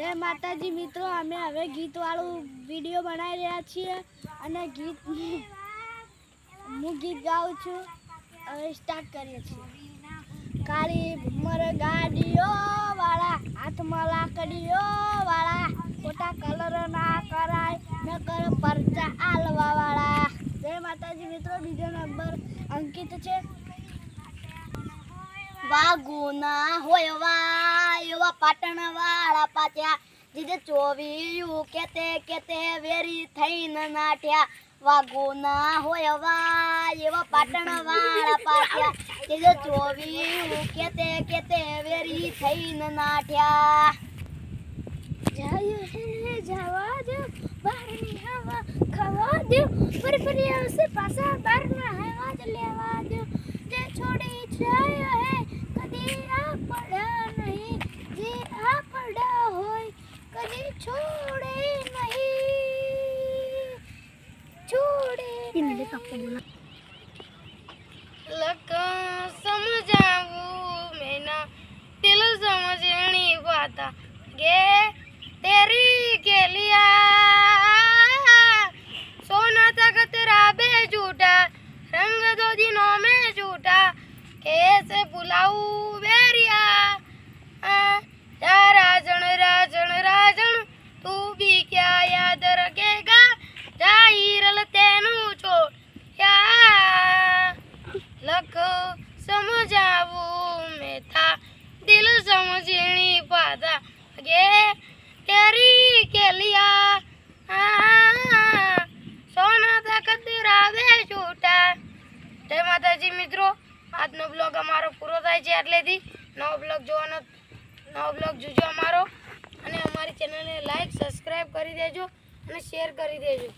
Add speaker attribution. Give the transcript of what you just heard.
Speaker 1: जय माताजी मित्रों, अमे हवे गीत वालू वीडियो बनाई रह्या छीए अने गीत हूँ गीत गाऊँ छूं। हवे स्टार्ट करीए छीए। काली भूमर गाड़ीओ वाला हाथ में लाकड़ीओ वाला खोटा कलर ना कराय नकर परचा आलवा वाला। जय माताजी मित्रों, बीजो नंबर अंकित छे। वागुना होयवा एवा पाटण वाला पात्या जीजे चोवीयू केते केते वेरी थईन नाट्या। वागुना होयवा एवा पाटण वाला पात्या जीजे चोवीयू केते केते वेरी थईन नाट्या। जायो है जावा दो बाहरनी हवा खावा दो फरी आवसे पासा बारना हवा ज लेवा दो। जे छोड़ी जायो है कदी आ पड़ा नहीं, जे आ पड़ा होय कदी छोड़े नहीं, छोड़े नहीं। बोला
Speaker 2: लगा समझाऊ मैना दिल समझनी बाता गे तेरी के लिया सोना तक तेरा बेझूठा रंग दो दिनों में झूठा कैसे बुलाऊ बेरिया राजन राजन राजन तू भी क्या याद रखेगा जाहिरल तेनू छोड़ क्या लख समझाऊ मैं था दिल समझनी पाता गे तेरी के लिया सोना तक तेरा बेझूठा। जय माताजी मित्रों, આજનો બ્લોગ અમારો પૂરો થાય છે એટલેથી નવો બ્લોગ જોજો અમારો અને અમારી ચેનલને લાઈક સબસ્ક્રાઇબ કરી દેજો અને શેર કરી દેજો।